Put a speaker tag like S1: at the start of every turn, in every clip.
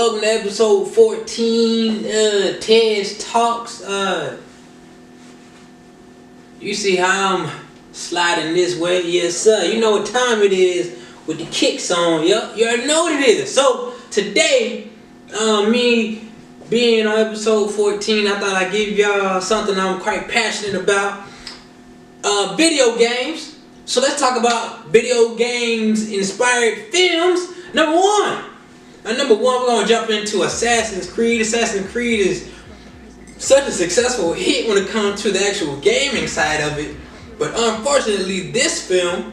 S1: Welcome to episode 14, Tezzz Talks. You see how I'm sliding this way? Yes, sir. You know what time it is with the kicks on. Yup, you already know what it is. So, today, me being on episode 14, I thought I'd give y'all something I'm quite passionate about. Video games. So, let's talk about video games inspired films. Number one, we're going to jump into Assassin's Creed. Assassin's Creed is such a successful hit when it comes to the actual gaming side of it. But unfortunately, this film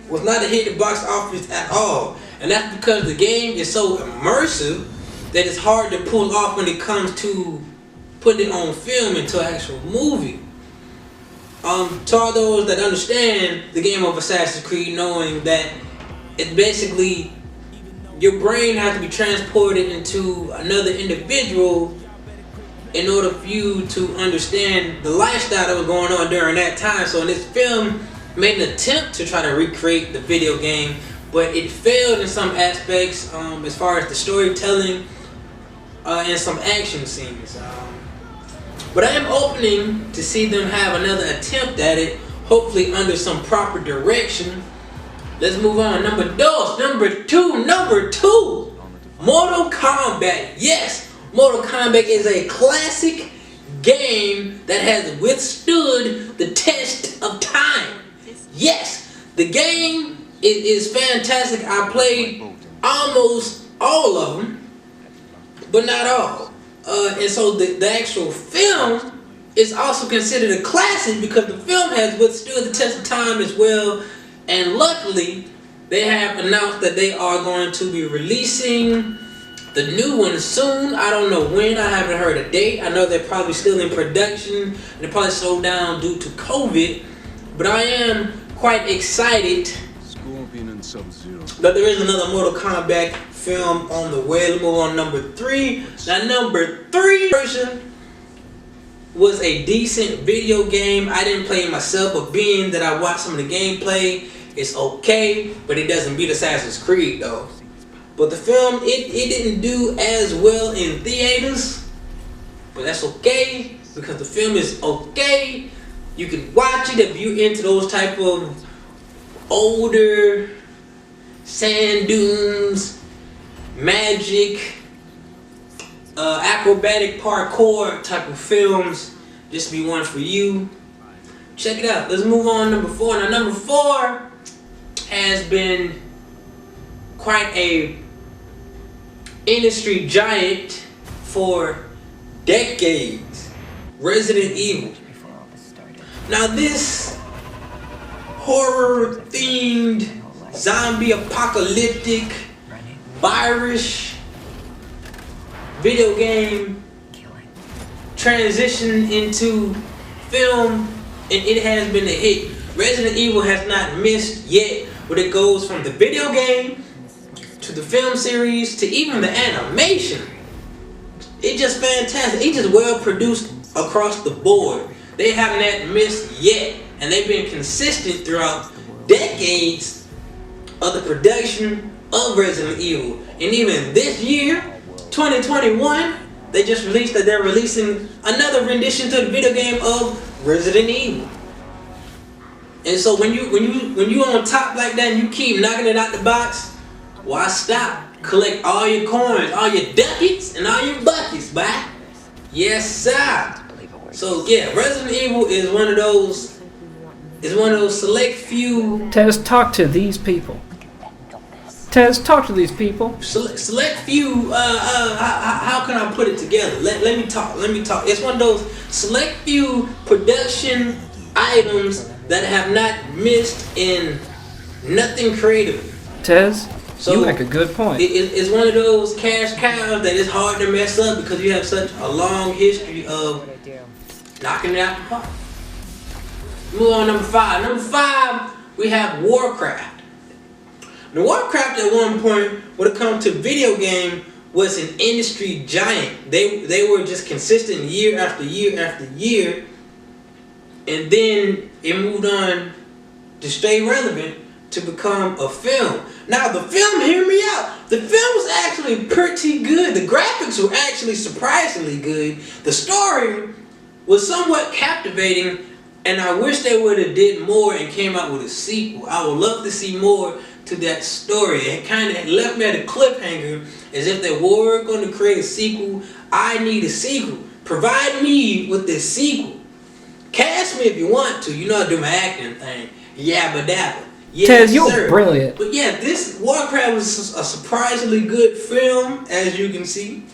S1: was not a hit at the box office at all. And that's because the game is so immersive that it's hard to pull off when it comes to putting it on film into an actual movie. To all those that understand the game of Assassin's Creed, knowing that it's basically your brain has to be transported into another individual in order for you to understand the lifestyle that was going on during that time. So in this film, made an attempt to try to recreate the video game, but it failed in some aspects as far as the storytelling and some action scenes. But I am opening to see them have another attempt at it, hopefully under some proper direction. Let's move on. Number two, Mortal Kombat. Yes, Mortal Kombat is a classic game that has withstood the test of time. Yes, the game is fantastic. I played almost all of them, but not all. And so the actual film is also considered a classic because the film has withstood the test of time as well. And luckily, they have announced that they are going to be releasing the new one soon. I don't know when. I haven't heard a date. I know they're probably still in production. They probably slowed down due to COVID. But I am quite excited that there is another Mortal Kombat film on the way. Let's move on. Number three. Now, number three version was a decent video game. I didn't play it myself, but being that I watched some of the gameplay, it's okay, but it doesn't beat Assassin's Creed though. But the film, it didn't do as well in theaters, but that's okay because the film is okay. You can watch it if you're into those type of older sand dunes, magic, acrobatic parkour type of films. This will be one for you. Check it out. Let's move on to number four. Now, number four has been quite a industry giant for decades. Resident Evil. Now, this horror-themed, zombie apocalyptic, virus video game transitioned into film, and it has been a hit. Resident Evil has not missed yet, but it goes from the video game to the film series to even the animation. It's just fantastic. It's just well produced across the board. They haven't missed yet, and they've been consistent throughout decades of the production of Resident Evil. And even this year, 2021, they just released that they're releasing another rendition to the video game of Resident Evil. And so when you on top like that and you keep knocking it out the box, why stop? Collect all your coins, all your ducats, and all your buckets, bye. Yes, sir. So yeah, Resident Evil is one of those select few.
S2: Tezzz, talk to these people. Tezzz, talk to these people.
S1: Select few. How can I put it together? Let me talk. It's one of those select few production items that have not missed in nothing creative.
S2: Tezzz, you make a good point.
S1: It's one of those cash cows that is hard to mess up because you have such a long history of knocking it out the park. Move on, number five. Number five, we have Warcraft. Now, Warcraft at one point, when it comes to video game, was an industry giant. They were just consistent year after year after year. And then it moved on to stay relevant to become a film. Now the film, hear me out. The film was actually pretty good. The graphics were actually surprisingly good. The story was somewhat captivating, and I wish they would have did more and came out with a sequel. I would love to see more to that story. It kind of left me at a cliffhanger, as if they were going to create a sequel. I need a sequel. Provide me with this sequel. Cast me if you want to. You know I do my acting thing. Yabba dabba.
S2: Tezzz, you're brilliant.
S1: But yeah, this Warcraft was a surprisingly good film, as you can see.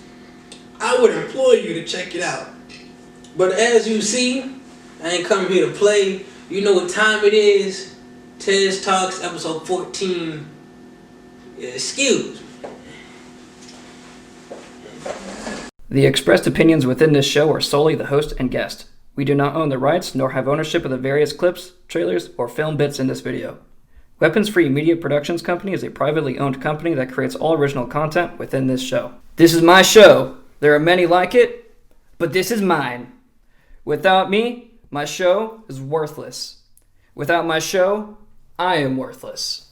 S1: I would implore you to check it out. But as you see, I ain't come here to play. You know what time it is. Tezzz Talks, episode 14. Excuse me.
S2: The expressed opinions within this show are solely the host and guest. We do not own the rights nor have ownership of the various clips, trailers, or film bits in this video. Weapons Free Media Productions Company is a privately owned company that creates all original content within this show. This is my show. There are many like it, but this is mine. Without me, my show is worthless. Without my show, I am worthless.